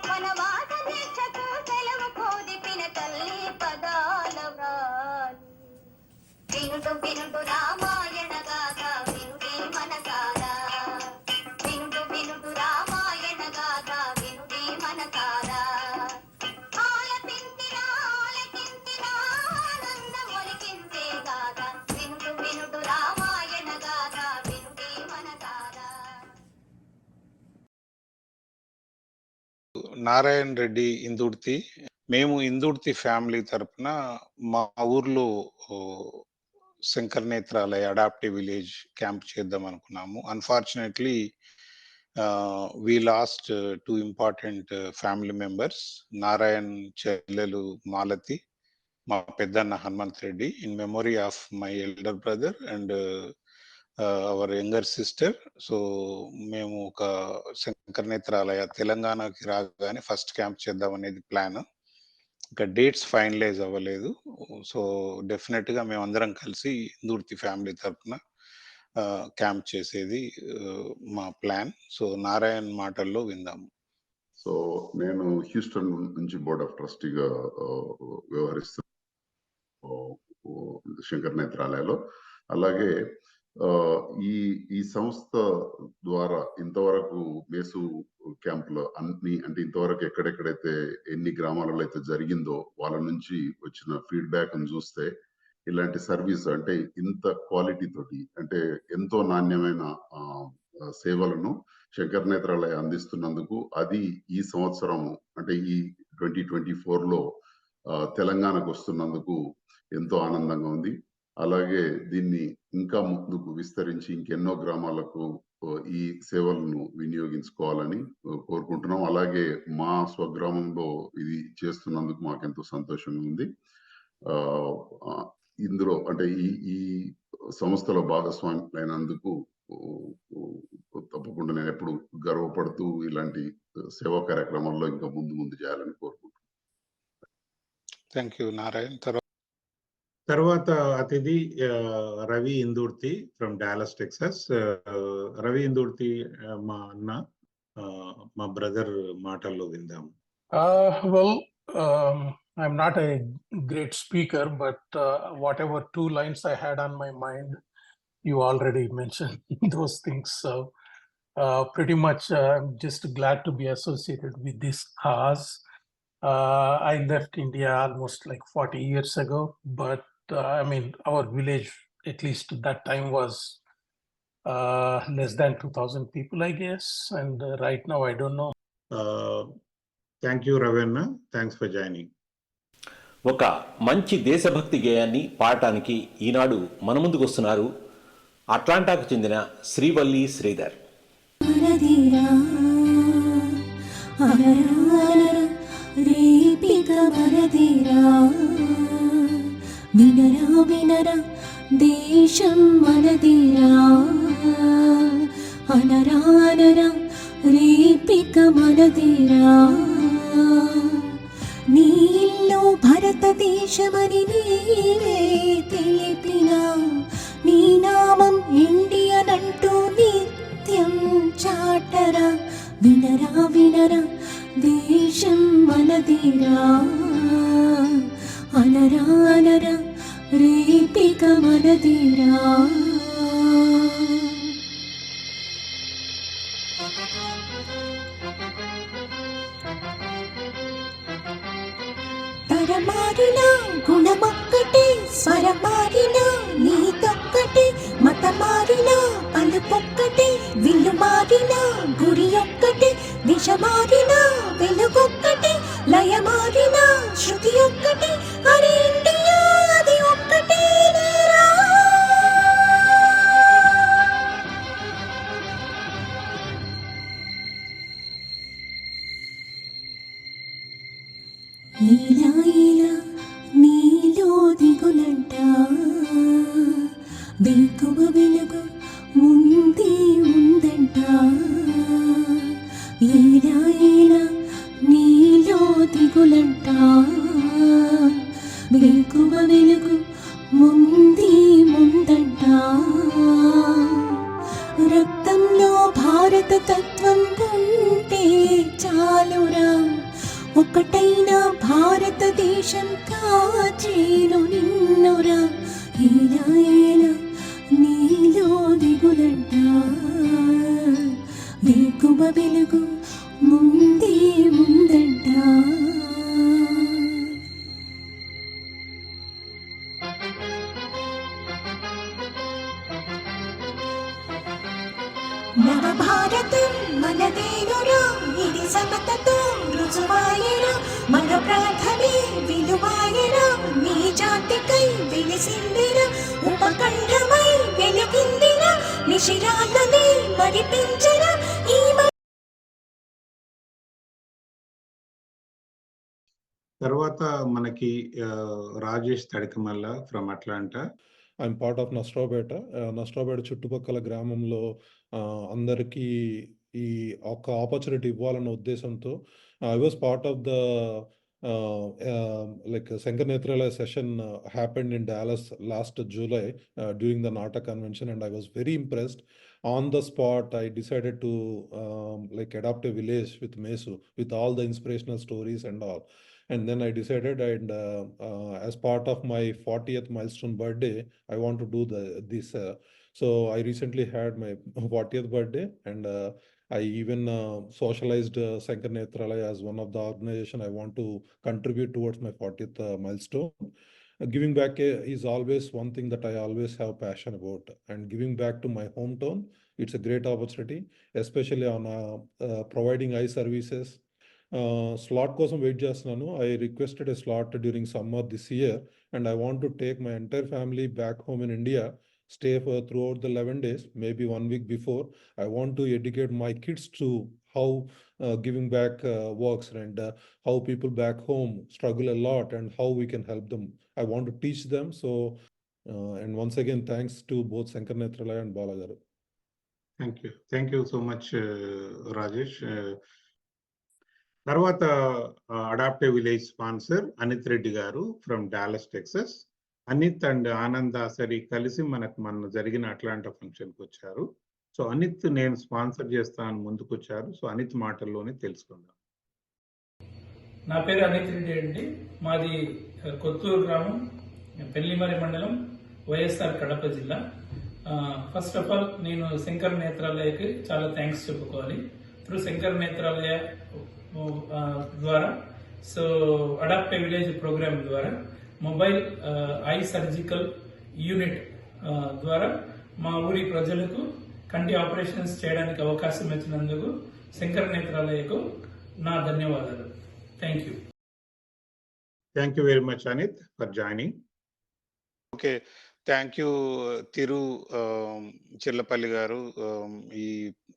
వనవాస దీక్షకు సెలవు కోది పిన తల్లి పదాల వ్రాలి వినుడు వినుడు రామాయణ గాథ వినుడే మనసారా వినుడు వినుడు రామాయణ గాథ వినుడే మనసారా ఆలపించిన ఆలకించిన ఆనందమొలికించే గాథ వినుడు వినుడు రామాయణ గాథ వినుడే మనసారా నారాయణ రెడ్డి ఇందుర్తి. మేము ఇందుర్తి ఫ్యామిలీ తరపున మా ఊర్లో Shankar Netralaya adaptive village camp చేద్దాం అనుకున్నాము. Unfortunately we lost two important family members, Narayan చెల్లెలు మాలతి, మా పెద్దన్న Hanumanth Reddy, in memory of my elder brother and hour younger sister. So మేము ఒక శంకర్ నేత్రాలయ తెలంగాణకి రాగానే ఫస్ట్ క్యాంప్ చేద్దాం అనేది ప్లాన్. ఇంకా డేట్స్ ఫైనలైజ్ అవ్వలేదు. సో డెఫినెట్గా మేము అందరం కలిసి ఇందుర్తి ఫ్యామిలీ తరఫున క్యాంప్ చేసేది మా ప్లాన్. సో నారాయణ్ మాటల్లో విందాము. సో నేను హ్యూస్టన్ నుంచి బోర్డ్ ఆఫ్ ట్రస్టీగా వ్యవహరిస్తున్నాను శంకర్ నేత్రాలయలో. అలాగే ఈ సంస్థ ద్వారా ఇంతవరకు మేసు క్యాంపులో అన్ని అంటే ఇంతవరకు ఎక్కడెక్కడైతే ఎన్ని గ్రామాలలో అయితే జరిగిందో వాళ్ళ నుంచి వచ్చిన ఫీడ్బ్యాక్ ని చూస్తే ఇలాంటి సర్వీస్ అంటే ఇంత క్వాలిటీ తోటి అంటే ఎంతో నాణ్యమైన సేవలను శంకర్ నేత్రాలయ అందిస్తున్నందుకు అది ఈ సంవత్సరం అంటే ఈ 2024లో తెలంగాణకు వస్తున్నందుకు ఎంతో ఆనందంగా ఉంది. అలాగే దీన్ని ఇంకా ముందుకు విస్తరించి ఇంకెన్నో గ్రామాలకు ఈ సేవలను వినియోగించుకోవాలని కోరుకుంటున్నాం. అలాగే మా స్వగ్రామంలో ఇది చేస్తున్నందుకు మాకెంతో సంతోషంగా ఉంది. ఇందులో అంటే ఈ సంస్థలో భాగస్వామి అయినందుకు తప్పకుండా నేను ఎప్పుడు గర్వపడుతూ ఇలాంటి సేవా కార్యక్రమాల్లో ఇంకా ముందు చేయాలని కోరుకుంటున్నాను. Thank you Narayan. తర్వాత అతిథి Ravi Indurthi from Dallas Texas. Ravi Indurthi మా అన్న, మా బ్రదర్ మాటల్లో విందాం. Well, I'm not a great speaker, but whatever two lines I had on my mind, you already mentioned those things. So pretty much I'm just glad to be associated with this cause. I left India almost like 40 years ago, but I mean, our village, at least at that time, was less than 2,000 people, I guess. And right now, I don't know. Thank you, Ravenna. Thanks for joining. ఒక మంచి దేశభక్తి గేయాన్ని పాడటానికి ఈనాడు మన ముందుకు వస్తున్నారు అట్లాంటాకు చెందిన శ్రీవల్లి శ్రీధర్. వినరా వినరా దేశం మనదిరా అనరా అనరా రేపిక మనదిరా నీ ఇల్లు భారతదేశమని నీవే తెలిపినా నీ నామం ఇండియన్ అంటూ నిత్యం చాటరా వినరా వినరా దేశం మనదిరా అనరా అనరా రేపిక మనదిరా తరమారిన గుణమొక్కటే స్వరమారిన నీతొక్కటే మతమారిన పలుపొక్కటే విల్లు మారిన గురి ఒక్కటే దిశ మారిన వెలుగొక్కటే లయ మారిన శృతి ఒక్కటే అరే ఇండియా అది ఒక్కటే ఇలా ఇలా నీలో దిగులంట వేకువ వెలుగు ముందే ఉందంట ఇలా ఇలా నీలో దిగులంట వేకువ వెలుగు ముందే ముందంట రక్తంలో భారత తత్వం ఉంటే చాలురా ఒకటైన భారతదేశం కాచేను నిన్నురా ఇలా ఇలా నీలో దిగులంట వేకువ వెలుగు ముందే ముందంట నవభారతం మనదేనురా ఇది సమతతో రుజువాయరా మన ప్రార్థనే విలువాయరా నీ జాతికై వెలిసిందిరా ఉపకంఠమై వెలుగిందిరా నిశిరాలని మరిపించరా ఈ తర్వాత మనకి Rajesh Tadikamalla from Atlanta. I'm part of Nastrapeta. Nastrapeta చుట్టుపక్కల గ్రామంలో అందరికీ ఈ ఒక ఆపర్చునిటీ ఇవ్వాలన్న ఉద్దేశంతో I was part of the like Shankar Nethralaya session happened in Dallas last July during the NATA convention, and I was very impressed. On the spot, I decided to like adopt a village with Mesu, with all the inspirational stories and all. And then I decided, and as part of my 40th milestone birthday, I want to do this. So I recently had my 40th birthday, and I even socialized Shankar Nethralaya as one of the organization I want to contribute towards my 40th milestone. Giving back is always one thing that I always have passion about, and giving back to my hometown, it's a great opportunity, especially on providing eye services. Slot కోసం వెయిట్ చేస్తున్నాను. I requested a slot during summer this year, and I want to take my entire family back home in India, stay for throughout the 11 days, maybe 1 week before. I want to educate my kids to how giving back works, and how people back home struggle a lot and how we can help them. I want to teach them. So and once again, thanks to both Shankar Nethralaya and Bala garu. Thank you so much, Rajesh. తర్వాత adaptive village sponsor Anith Reddy garu from Dallas Texas. Anith and Anand Dasari కలిసి మన జరిగిన అట్లాంటా ఫంక్షన్కి వచ్చారు. సో అనిత్ నేను స్పాన్సర్ చేస్తాను ముందుకు వచ్చారు. సో అనిత్ మాటల్లోనే తెలుసుకుందాం. నా పేరు అనిత్ రెడ్డి అండి. మాది కొత్తూరు గ్రామం, పెళ్లిమరి మండలం, వైఎస్ఆర్ కడప జిల్లా. ఫస్ట్ ఆఫ్ ఆల్ నేను శంకర్ నేత్రాలయకి చాలా థ్యాంక్స్ చెప్పుకోవాలి. త్రూ శంకర్ నేత్రాలయ ద్వారా, సో అడాప్ట్ ఏ విలేజ్ ప్రోగ్రామ్ ద్వారా, మొబైల్ ఐ సర్జికల్ యూనిట్ ద్వారా మా ఊరి ప్రజలకు కంటి ఆపరేషన్స్ చేయడానికి అవకాశం ఇచ్చినందుకు శంకర్ నేత్రాలయకు నా ధన్యవాదాలు. Thank you. Thank you very much Anith for joining. Okay, thank you Thiru Chillapalli garu ఈ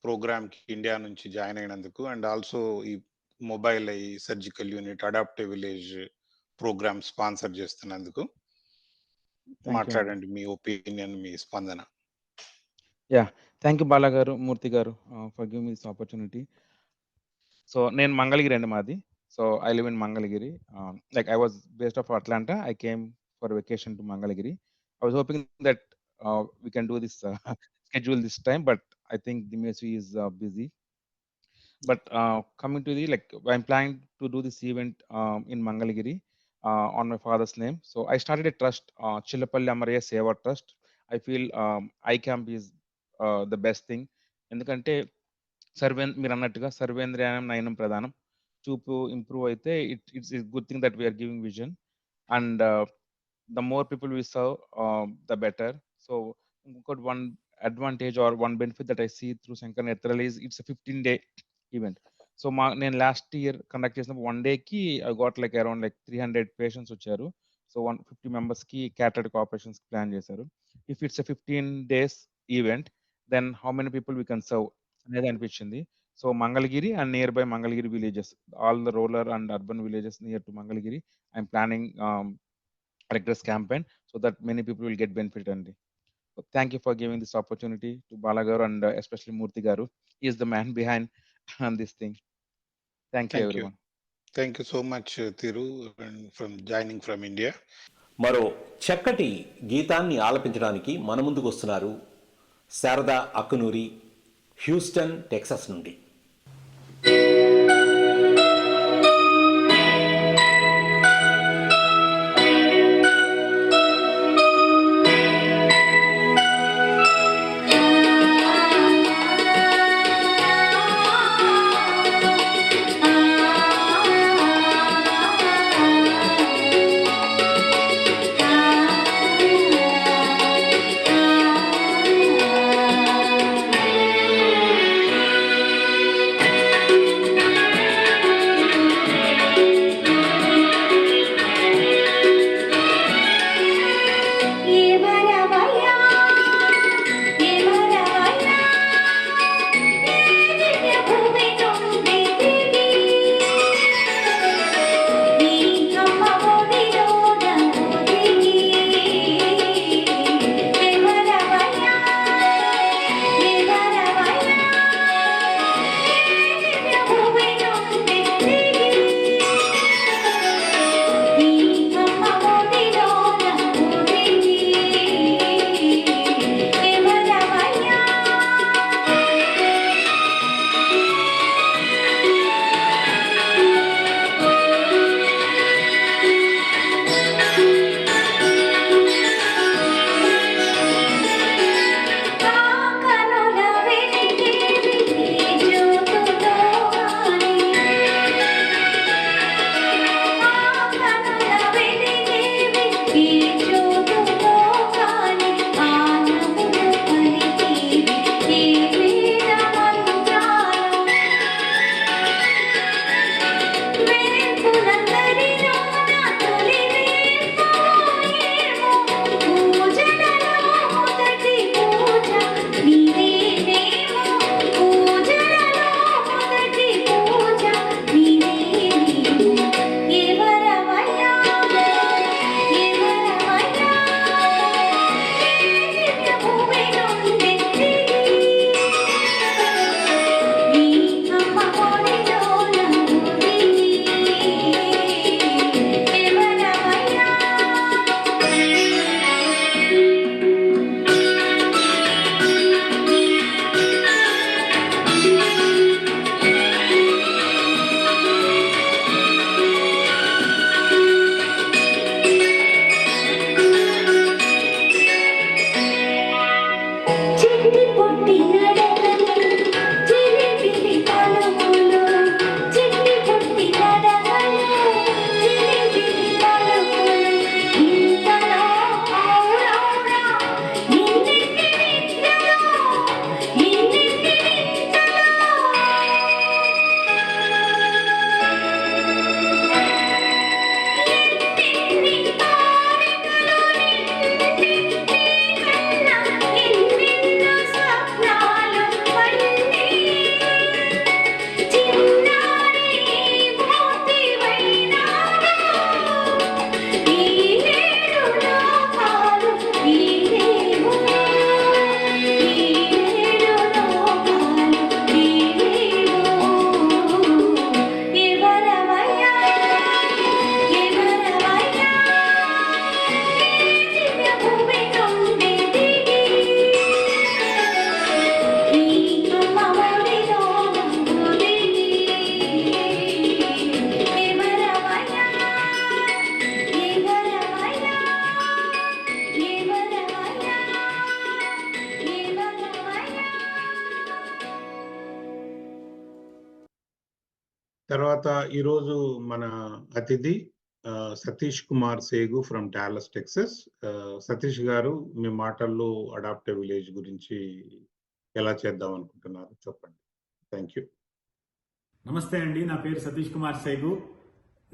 ప్రోగ్రామ్కి ఇండియా నుంచి జాయిన్ అయినందుకు, అండ్ ఆల్సో ఈ mobile eye surgical unit adaptive village program sponsor చేస్తున్నందుకు. మాట్లాడండి మీ ఒపీనియన్, మీ స్పందన. థ్యాంక్ యూ బాలా గారు, మూర్తి గారు, for giving me this opportunity. So నేను మంగళగిరి అండి మాది. So I live in Mangalagiri. Like I was based of Atlanta. I came for vacation to Mangalagiri. I was hoping that we can do this schedule this time, but I think the Mesu is busy. But coming to the, like, I'm planning to do this event in Mangalagiri on my father's name. So I started a trust, Chillapalli Amaraya Seva Trust. I feel iCamp is the best thing. ఎందుకంటే మీరు అన్నట్టుగా సర్వేంద్రియానం నయనం ప్రధానం. చూపు ఇంప్రూవ్ అయితే it's good thing that we are giving vision, and the more people we serve, the better. So one advantage or one benefit that I see through Shankar Nethralaya is it's a 15-day event. So నేను లాస్ట్ ఇయర్ కండక్ట్ చేసిన 1 day కి I got like around like 300 patients వచ్చారు. So 150 members కి cataract operations ప్లాన్ చేశారు. If it's a 15 days event, then how many people we can serve అనేది అనిపించింది. So Mangalagiri and nearby Mangalagiri villages, all the rural and urban villages near to Mangalagiri, I'm planning rigorous campaign so that many people will get benefit. And so thank you for giving this opportunity to Balagaru and especially Murthy Garu. He is the man behind on this thing. Thank you, everyone. Thank you so much, Thiru, and from joining from India. మరో చక్కటి గీతాన్ని ఆలపించడానికి మన ముందుకు వస్తున్నారు శారదా అక్కునూరి, హ్యూస్టన్, టెక్సాస్ నుండి. తర్వాత ఈరోజు మన అతిథి Satish Kumar సేగు from Dallas, Texas. Satish గారు, మీ మాటల్లో అడాప్టివ్ విలేజ్ గురించి ఎలా చేద్దాం అనుకుంటున్నారు చెప్పండి. Thank you. నమస్తే అండి, నా పేరు సతీష్ కుమార్ సేగు.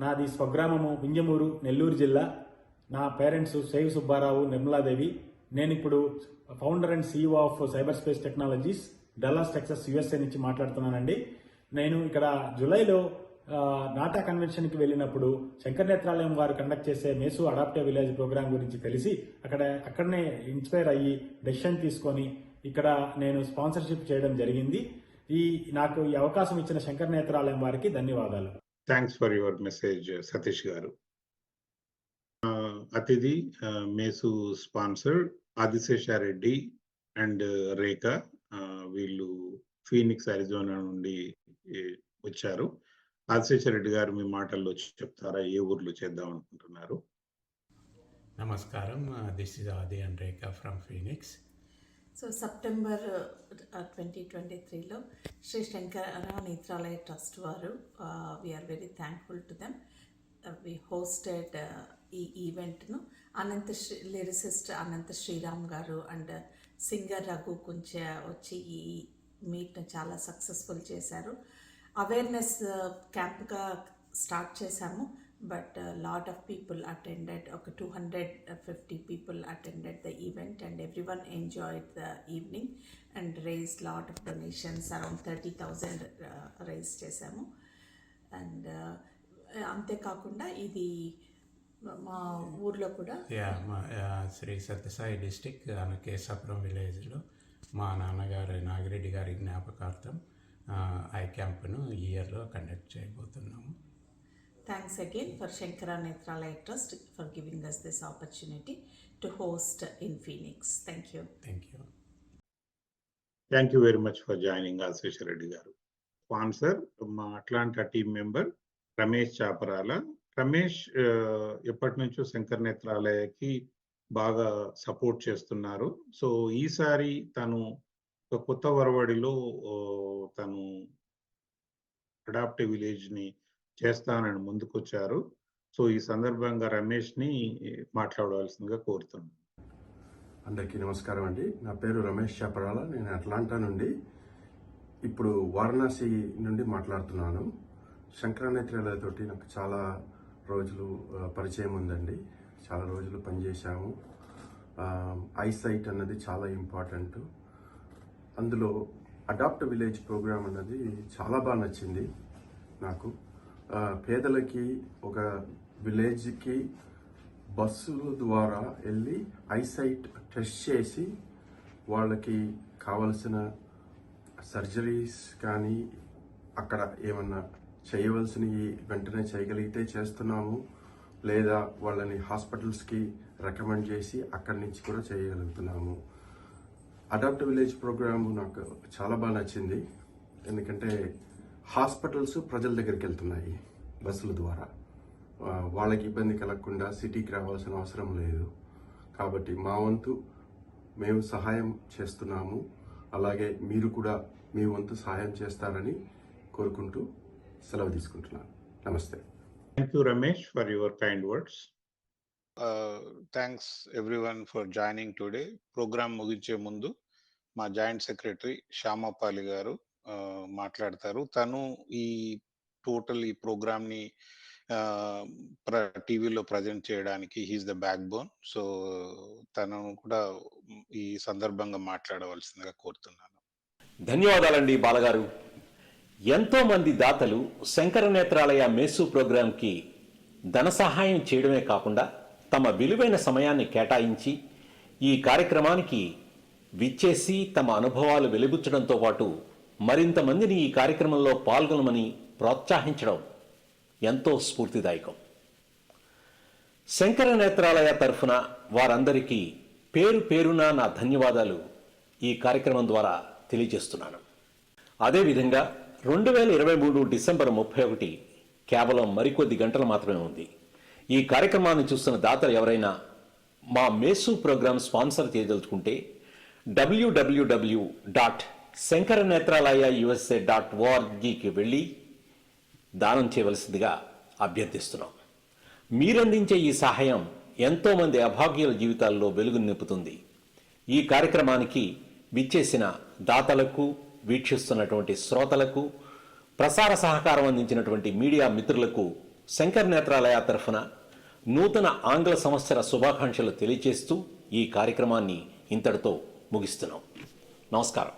నాది స్వగ్రామము వింజమూరు, నెల్లూరు జిల్లా. నా పేరెంట్స్ శైవ్ సుబ్బారావు, నిర్మలాదేవి. నేను ఇప్పుడు founder and CEO of cyber space technologies. Dallas Texas USA నుంచి మాట్లాడుతున్నానండి. నేను ఇక్కడ జూలైలో నాటా కన్వెన్షన్కి వెళ్ళినప్పుడు శంకర్ నేత్రాలయం వారు కండక్ట్ చేసే మేసు అడాప్టివ్ విలేజ్ ప్రోగ్రామ్ గురించి తెలిసి అక్కడనే ఇన్స్పైర్ అయ్యి డెసిషన్ తీసుకొని ఇక్కడ నేను స్పాన్సర్షిప్ చేయడం జరిగింది. నాకు ఈ అవకాశం ఇచ్చిన శంకర్ నేత్రాలయం వారికి ధన్యవాదాలు. Thanks for your message Satish గారు. అతిథి మేసు స్పాన్సర్ ఆదిశేషారెడ్డి అండ్ రేఖ, వీళ్ళు ఫీనిక్స్ అరిజోనా నుండి వచ్చారు. ఆదిశేషారెడ్డి గారు మీ మాటల్లో చెప్తారా, ఏ ఊర్లో చేద్దాం అనుకుంటున్నారు? నమస్కారం, this is Adi and Rekha from Phoenix. So September 2023లో శ్రీ శంకర నేత్రాలయ ట్రస్ట్ వారు we're very thankful to them. We hosted ఈ ఈవెంట్ను లిరిసిస్ట్ అనంత శ్రీరామ్ గారు అండ్ సింగర్ రఘు కుంచె వచ్చి ఈ మీట్ను చాలా సక్సెస్ఫుల్ చేశారు. అవేర్నెస్ క్యాంప్గా స్టార్ట్ చేశాము, but lot of people attended. ఒక 250 people attended the event and everyone enjoyed the evening and raised lot of donations. Around 30,000 raise చేశాము. అండ్ అంతేకాకుండా ఇది మా ఊర్లో కూడా మా శ్రీ సత్యసాయి డిస్టిక్ కేశాపురం విలేజ్లో మా నాన్నగారు నాగిరెడ్డి గారి జ్ఞాపకార్థం ఐ క్యాంప్ను ఈ ఇయర్లో కండక్ట్ చేయబోతున్నాము. Thanks again for Shankara Nethralaya Trust for giving us this opportunity to host in Phoenix. Thank you. Thank you. Thank you very much for joining Ashish Reddy garu. Sponsor మా Atlanta team member Ramesh Chaparala. Ramesh ఎప్పటి నుంచో శంకర్ నేత్రాలయకి బాగా సపోర్ట్ చేస్తున్నారు. సో ఈసారి తను ఒక కొత్త వరవడిలో తను అడాప్టివ్ విలేజ్ ని చేస్తానని ముందుకొచ్చారు. సో ఈ సందర్భంగా రమేష్ ని మాట్లాడవలసిందిగా కోరుతున్నాను. అందరికీ నమస్కారం అండి. నా పేరు రమేష్ చాపరాల. నేను అట్లాంటా నుండి ఇప్పుడు వారణాసి నుండి మాట్లాడుతున్నాను. శంకర నేత్రాలయతోటి నాకు చాలా రోజులు పరిచయం ఉందండి. చాలా రోజులు పనిచేశాము. ఐసైట్ అన్నది చాలా ఇంపార్టెంట్. అందులో అడాప్ట్ విలేజ్ ప్రోగ్రామ్ అన్నది చాలా బాగా నచ్చింది నాకు. పేదలకి ఒక విలేజ్కి బస్సుల ద్వారా వెళ్ళి ఐసైట్ టెస్ట్ చేసి వాళ్ళకి కావలసిన సర్జరీస్ కానీ అక్కడ ఏమన్నా చేయవలసినవి వెంటనే చేయగలిగితే చేస్తున్నాము, లేదా వాళ్ళని హాస్పిటల్స్కి రికమెండ్ చేసి అక్కడి నుంచి కూడా చేయగలుగుతున్నాము. అడాప్ట్ విలేజ్ ప్రోగ్రామ్ నాకు చాలా బాగా నచ్చింది. ఎందుకంటే హాస్పిటల్స్ ప్రజల దగ్గరికి వెళ్తున్నాయి బస్సుల ద్వారా. వాళ్ళకి ఇబ్బంది కలగకుండా సిటీకి రావాల్సిన అవసరం లేదు. కాబట్టి మా వంతు మేము సహాయం చేస్తున్నాము. అలాగే మీరు కూడా మీ వంతు సహాయం చేస్తారని కోరుకుంటూ సెలవు తీసుకుంటున్నాను. నమస్తే. Thank you Ramesh for your kind words. Thanks everyone for joining today. Program ముగించే ముందు మా జాయింట్ సెక్రటరీ శ్యామపాలి గారు మాట్లాడతారు. తను ఈ ప్రోగ్రామ్ ని టీవీలో ప్రజెంట్ చేయడానికి he's the back bone. So తను కూడా ఈ సందర్భంగా మాట్లాడవలసిందిగా కోరుతున్నాను. ధన్యవాదాలండి బాలగారు. ఎంతో మంది దాతలు శంకర నేత్రాలయ మేసు ప్రోగ్రాంకి ధన సహాయం చేయడమే కాకుండా తమ విలువైన సమయాన్ని కేటాయించి ఈ కార్యక్రమానికి విచ్చేసి తమ అనుభవాలు వెలిబుచ్చడంతో పాటు మరింత మందిని ఈ కార్యక్రమంలో పాల్గొనమని ప్రోత్సహించడం ఎంతో స్ఫూర్తిదాయకం. శంకర నేత్రాలయ తరఫున వారందరికీ పేరు పేరున నా ధన్యవాదాలు ఈ కార్యక్రమం ద్వారా తెలియజేస్తున్నాను. అదేవిధంగా 2023 డిసెంబర్ 31 కేవలం మరికొద్ది గంటలు మాత్రమే ఉంది. ఈ కార్యక్రమాన్ని చూస్తున్న దాతలు ఎవరైనా మా మేసు ప్రోగ్రాం స్పాన్సర్ చేయదలుచుకుంటే www.shankaranethralaya.usa.orgకి వెళ్ళి దానం చేయవలసిందిగా అభ్యర్థిస్తున్నాం. మీరందించే ఈ సహాయం ఎంతోమంది అభాగ్యుల జీవితాల్లో వెలుగు నింపుతుంది. ఈ కార్యక్రమానికి విచ్చేసిన దాతలకు, వీక్షిస్తున్నటువంటి శ్రోతలకు, ప్రసార సహకారం అందించినటువంటి మీడియా మిత్రులకు శంకర్ నేత్రాలయ తరఫున నూతన ఆంగ్ల సంవత్సర శుభాకాంక్షలు తెలియజేస్తూ ఈ కార్యక్రమాన్ని ఇంతటితో ముగిస్తున్నాం. నమస్కారం.